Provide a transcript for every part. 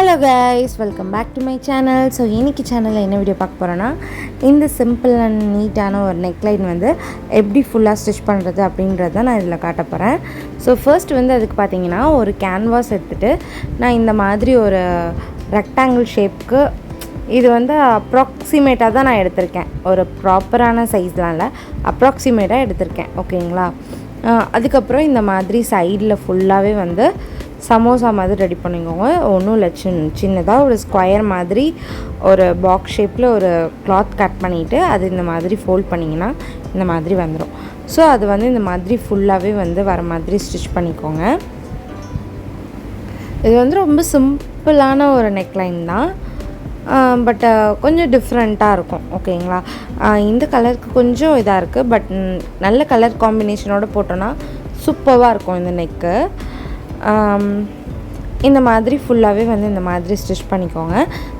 Hello guys, welcome back to my channel. So இன்னைக்கு சேனல்ல என்ன வீடியோ பார்க்க போறேன்னா இந்த சிம்பிள் அண்ட் நீட்டான ஒரு நெக்லைன் வந்து எப்படி ஃபுல்லா ஸ்டிட்ச் பண்றது அப்படின்றத நான் இதல காட்ட போறேன். ஸோ ஃபர்ஸ்ட் வந்து அதுக்கு பாத்தீங்கன்னா ஒரு கேன்வாஸ் எடுத்துட்டு நான் இந்த மாதிரி ஒரு ரெக்டாங்கிள் ஷேப்க்கு இது வந்து அப்ராக்சிமேட்டாக தான் நான் எடுத்திருக்கேன். ஒரு ப்ராப்பரான சைஸ்லாம் இல்லை, அப்ராக்சிமேட்டாக எடுத்திருக்கேன். ஓகேங்களா? அதுக்கப்புறம் இந்த மாதிரி சைடில் ஃபுல்லாகவே வந்து சமோசா மாதிரி ரெடி பண்ணிக்கோங்க. ஒன்றும் இல்லை, சின்னதாக ஒரு ஸ்கொயர் மாதிரி ஒரு பாக்ஸ் ஷேப்பில் ஒரு கிளாத் கட் பண்ணிவிட்டு அது இந்த மாதிரி ஃபோல்ட் பண்ணிங்கன்னா இந்த மாதிரி வந்துடும். ஸோ அது வந்து இந்த மாதிரி ஃபுல்லாகவே வந்து வர மாதிரி ஸ்டிச் பண்ணிக்கோங்க. இது வந்து ரொம்ப சிம்பிளான ஒரு நெக்லைன் தான், பட் கொஞ்சம் டிஃப்ரெண்ட்டாக இருக்கும். ஓகேங்களா? இந்த கலருக்கு கொஞ்சம் இதாக இருக்குது, பட் நல்ல கலர் காம்பினேஷனோடு போட்டோன்னா சூப்பராக இருக்கும் இந்த நெக்கு. இந்த மாதிரி ஃபுல்லாகவே வந்து இந்த மாதிரி ஸ்டிச் பண்ணிக்கோங்க.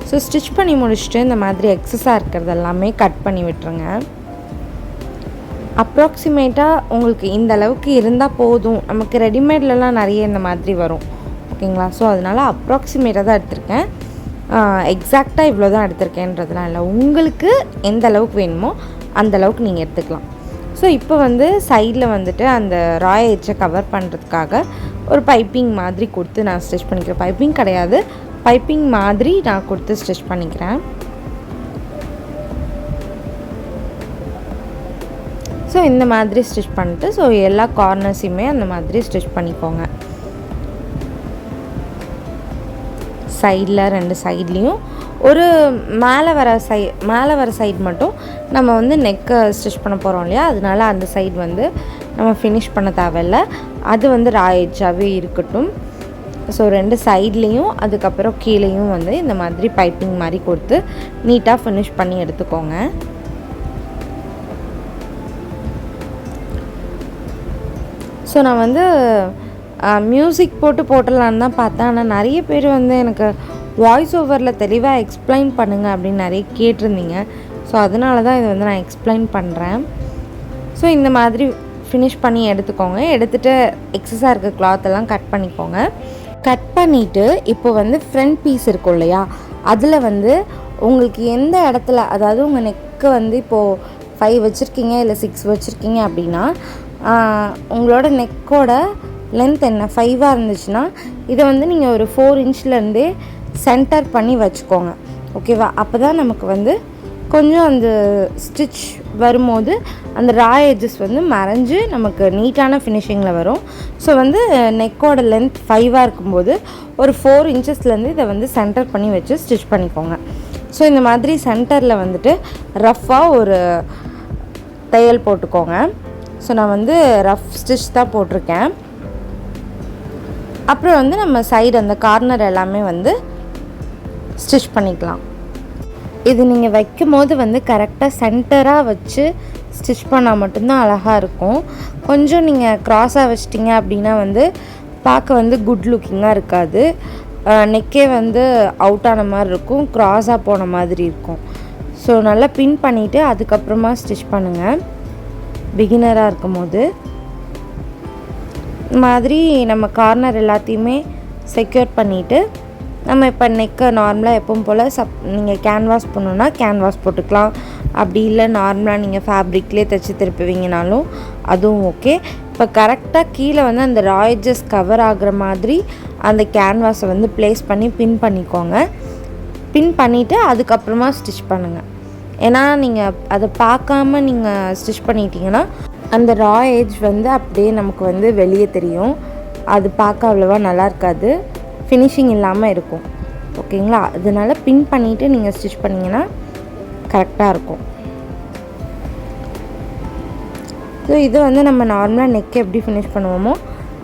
ஸோ ஸ்டிச் பண்ணி முடிச்சுட்டு இந்த மாதிரி எக்ஸஸாக இருக்கிறது எல்லாமே கட் பண்ணி விட்டுருங்க. அப்ராக்சிமேட்டாக உங்களுக்கு இந்த அளவுக்கு இருந்தால் போதும். நமக்கு ரெடிமேட்லலாம் நிறைய இந்த மாதிரி வரும். ஓகேங்களா? ஸோ அதனால் அப்ராக்சிமேட்டாக தான் எடுத்திருக்கேன். எக்ஸாக்டாக இவ்வளோ தான் எடுத்திருக்கேன்றதுலாம் இல்லை, உங்களுக்கு எந்த அளவுக்கு வேணுமோ அந்த அளவுக்கு நீங்கள் எடுத்துக்கலாம். ஸோ இப்போ வந்து சைடில் வந்துட்டு அந்த ராய் எட்ஜை கவர் பண்ணுறதுக்காக ஒரு பைப்பிங் மாதிரி கொடுத்து நான் ஸ்டிச் பண்ணிக்கிறேன். பைப்பிங் கிடையாது, பைப்பிங் மாதிரி நான் கொடுத்து ஸ்டிச் பண்ணிக்கிறேன். ஸோ இந்த மாதிரி ஸ்டிச் பண்ணிட்டு ஸோ எல்லா கார்னர்ஸையுமே அந்த மாதிரி ஸ்டிச் பண்ணிக்கோங்க. சைடில் ரெண்டு சைட்லேயும் ஒரு மேலே வர சைடு மட்டும் நம்ம வந்து நெக்கை ஸ்டிச் பண்ண போகிறோம் இல்லையா, அதனால அந்த சைடு வந்து நம்ம ஃபினிஷ் பண்ண தேவையில்லை, அது வந்து ரா எட்ஜாகவே இருக்கட்டும். ஸோ ரெண்டு சைட்லேயும் அதுக்கப்புறம் கீழேயும் வந்து இந்த மாதிரி பைப்பிங் மாதிரி கொடுத்து நீட்டாக ஃபினிஷ் பண்ணி எடுத்துக்கோங்க. ஸோ நான் வந்து மியூசிக் போட்டுடலான்னு தான் பார்த்தேன், ஆனால் நிறைய பேர் வந்து எனக்கு வாய்ஸ் ஓவரில் தெளிவாக எக்ஸ்பிளைன் பண்ணுங்கள் அப்படின்னு நிறைய கேட்டிருந்தீங்க. ஸோ அதனால தான் இதை வந்து நான் எக்ஸ்பிளைன் பண்ணுறேன். ஸோ இந்த மாதிரி ஃபினிஷ் பண்ணி எடுத்துக்கோங்க. எடுத்துகிட்டு எக்ஸஸாக இருக்க கிளாத்தெல்லாம் கட் பண்ணிக்கோங்க. கட் பண்ணிவிட்டு இப்போ வந்து ஃப்ரண்ட் பீஸ் இருக்கும் இல்லையா, அதில் வந்து உங்களுக்கு எந்த இடத்துல, அதாவது உங்கள் நெக்கு வந்து இப்போது 5 வச்சுருக்கீங்க இல்லை 6 வச்சுருக்கீங்க அப்படின்னா உங்களோட நெக்கோட லென்த் என்ன 5ஆக இருந்துச்சுன்னா இதை வந்து நீங்கள் ஒரு 4 இன்ச்லேருந்தே சென்டர் பண்ணி வச்சுக்கோங்க. ஓகேவா? அப்போ தான் நமக்கு வந்து கொஞ்சம் அந்த ஸ்டிச் வரும்போது அந்த ரா எட்ஜஸ் வந்து மறைஞ்சு நமக்கு நீட்டான ஃபினிஷிங்கில் வரும். ஸோ வந்து நெக்கோட லென்த் 5ஆக இருக்கும்போது ஒரு 4 இன்ச்சஸ்லேருந்து இதை வந்து சென்டர் பண்ணி வச்சு ஸ்டிச் பண்ணிக்கோங்க. ஸோ இந்த மாதிரி சென்டரில் வந்துட்டு ரஃப்பாக ஒரு தையல் போட்டுக்கோங்க. ஸோ நான் வந்து ரஃப் ஸ்டிச் தான் போட்டிருக்கேன். அப்புறம் வந்து நம்ம சைடு அந்த கார்னர் எல்லாமே வந்து ஸ்டிச் பண்ணிக்கலாம். இது நீங்கள் வைக்கும் போது வந்து கரெக்டாக சென்டராக வச்சு ஸ்டிச் பண்ணால் மட்டும்தான் அழகாக இருக்கும். கொஞ்சம் நீங்கள் க்ராஸாக வச்சிட்டிங்க அப்படின்னா வந்து பார்க்க வந்து குட் லுக்கிங்காக இருக்காது. நெக்கே வந்து அவுட் ஆன மாதிரி இருக்கும், க்ராஸாக போன மாதிரி இருக்கும். ஸோ நல்லா பின் பண்ணிவிட்டு அதுக்கப்புறமா ஸ்டிச் பண்ணுங்கள். பிகினராக இருக்கும் போது மாதிரி நம்ம கார்னர் எல்லாத்தையுமே செக்யூர் பண்ணிவிட்டு நம்ம இப்போ நெக்கை நார்மலாக எப்பவும் போல் நீங்கள் கேன்வாஸ் பண்ணணுன்னா கேன்வாஸ் போட்டுக்கலாம். அப்படி இல்லை நார்மலாக நீங்கள் ஃபேப்ரிக்லேயே தைச்சி திருப்புவீங்கனாலும் அதுவும் ஓகே. இப்போ கரெக்டாக கீழே வந்து அந்த ரா எட்ஜஸ் கவர் ஆகிற மாதிரி அந்த கேன்வாஸை வந்து ப்ளேஸ் பண்ணி பின் பண்ணிக்கோங்க. பின் பண்ணிவிட்டு அதுக்கப்புறமா ஸ்டிச் பண்ணுங்கள். ஏன்னா நீங்கள் அதை பார்க்காம நீங்கள் ஸ்டிச் பண்ணிட்டீங்கன்னா அந்த ரா எட்ஜ் வந்து அப்படியே நமக்கு வந்து வெளியே தெரியும், அது பார்க்க அவ்வளோவா நல்லா இருக்காது, ஃபினிஷிங் இல்லாமல் இருக்கும். ஓகேங்களா? அதனால் பின் பண்ணிவிட்டு நீங்கள் ஸ்டிச் பண்ணிங்கன்னா கரெக்டாக இருக்கும். ஸோ இது வந்து நம்ம நார்மலாக நெக் எப்படி ஃபினிஷ் பண்ணுவோமோ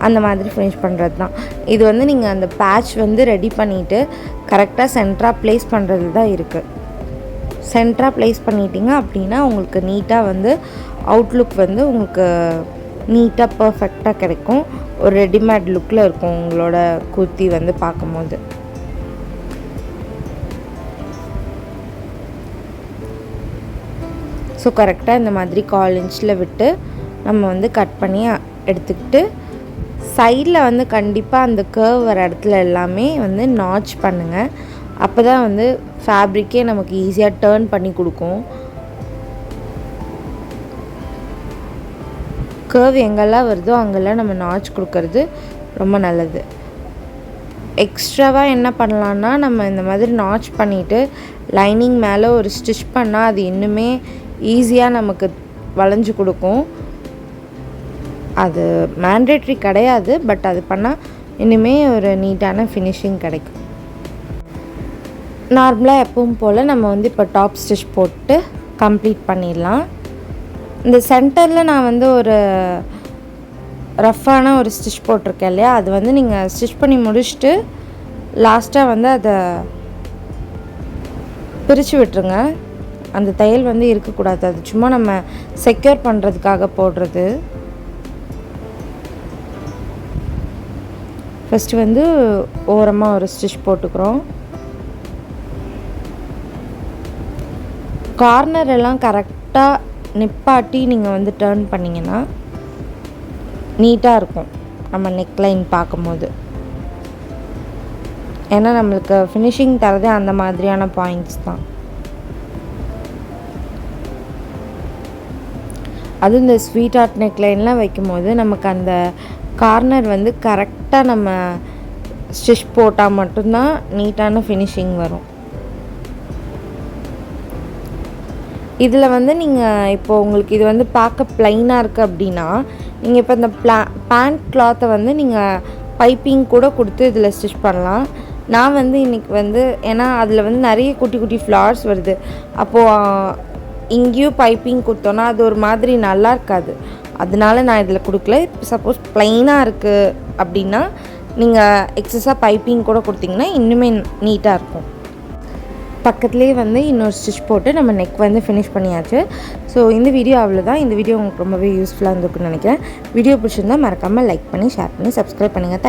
அந்த மாதிரி ஃபினிஷ் பண்ணுறது தான். இது வந்து நீங்கள் அந்த பேட்ச் வந்து ரெடி பண்ணிவிட்டு கரெக்டாக சென்டராக ப்ளேஸ் பண்ணுறது தான் இருக்குது. சென்டராக ப்ளேஸ் பண்ணிட்டீங்க அப்படின்னா உங்களுக்கு நீட்டாக வந்து அவுட்லுக் வந்து உங்களுக்கு நீட்டாக பர்ஃபெக்டாக கிடைக்கும். ஒரு ரெடிமேட் லுக்கில் இருக்கும் உங்களோட குர்த்தி வந்து பார்க்கும்போது. ஸோ கரெக்டாக இந்த மாதிரி 1/4 இன்ச்சில் விட்டு நம்ம வந்து கட் பண்ணி எடுத்துக்கிட்டு சைடில் வந்து கண்டிப்பாக அந்த கர்வ் வர இடத்துல எல்லாமே வந்து நாட்ச் பண்ணுங்கள். அப்போ தான் வந்து ஃபேப்ரிக்கே நமக்கு ஈஸியாக டர்ன் பண்ணி கொடுக்கும். கர்வ் எங்கெல்லாம் வருதோ அங்கெல்லாம் நம்ம நாட்ச் கொடுக்கறது ரொம்ப நல்லது. எக்ஸ்ட்ராவாக என்ன பண்ணலான்னா, நம்ம இந்த மாதிரி நாட்ச் பண்ணிவிட்டு லைனிங் மேலே ஒரு ஸ்டிச் பண்ணால் அது இன்னுமே ஈஸியாக நமக்கு வளைஞ்சு கொடுக்கும். அது மேண்டேட்ரி கிடையாது, பட் அது பண்ணால் இன்னுமே ஒரு நீட்டான ஃபினிஷிங் கிடைக்கும். நார்மலாக எப்பவும் போல் நம்ம வந்து இப்போ டாப் ஸ்டிச் போட்டு கம்ப்ளீட் பண்ணிடலாம். இந்த சென்டரில் நான் வந்து ஒரு ரஃப்பான ஒரு ஸ்டிச் போட்டிருக்கேன் இல்லையா, அது வந்து நீங்கள் ஸ்டிச் பண்ணி முடிச்சுட்டு லாஸ்ட்டாக வந்து அதை பிரித்து விட்டுருங்க. அந்த தையல் வந்து இருக்கக்கூடாது. அது சும்மா நம்ம செக்யூர் பண்ணுறதுக்காக போடுறது. ஃபஸ்ட்டு வந்து ஓரமாக ஒரு ஸ்டிச் போட்டுக்கிறோம். கார்னர் எல்லாம் கரெக்டாக நிப்பாட்டி நீங்கள் வந்து டர்ன் பண்ணிங்கன்னா நீட்டாக இருக்கும் நம்ம நெக்லைன் பார்க்கும்போது. ஏன்னா நம்மளுக்கு ஃபினிஷிங் தரதே அந்த மாதிரியான பாயிண்ட்ஸ் தான். அதுவும் இந்த ஸ்வீட் ஆர்ட் நெக்லைன்லாம் வைக்கும்போது நமக்கு அந்த கார்னர் வந்து கரெக்டாக நம்ம ஸ்டிச் போட்டால் மட்டும்தான் நீட்டான ஃபினிஷிங் வரும். இதில் வந்து நீங்கள் இப்போது உங்களுக்கு இது வந்து பார்க்க ப்ளைனாக இருக்குது அப்படின்னா, நீங்கள் இப்போ இந்த பேண்ட் கிளாத்தை வந்து நீங்கள் பைப்பிங் கூட கொடுத்து இதில் ஸ்டிச் பண்ணலாம். நான் வந்து இன்றைக்கி வந்து ஏன்னா அதில் வந்து நிறைய குட்டி குட்டி ஃப்ளார்ஸ் வருது. அப்போது இங்கேயும் பைப்பிங் கொடுத்தோன்னா அது ஒரு மாதிரி நல்லா இருக்காது. அதனால நான் இதில் கொடுக்கல. சப்போஸ் ப்ளைனாக இருக்குது அப்படின்னா நீங்கள் எக்ஸஸாக பைப்பிங் கூட கொடுத்தீங்கன்னா இன்னுமே நீட்டாக இருக்கும். பக்கத்துலேயே வந்து இன்னொரு ஸ்டிச் போட்டு நம்ம நெக் வந்து ஃபினிஷ் பண்ணியாச்சு. ஸோ இந்த வீடியோ அவ்வளோதான். இந்த வீடியோ உங்களுக்கு ரொம்பவே யூஸ்ஃபுல்லாக இருந்திருக்குன்னு நினைக்கிறேன். வீடியோ பிடிச்சிருந்தால் மறக்காமல் லைக் பண்ணி ஷேர் பண்ணி சப்ஸ்கிரைப் பண்ணுங்கள்.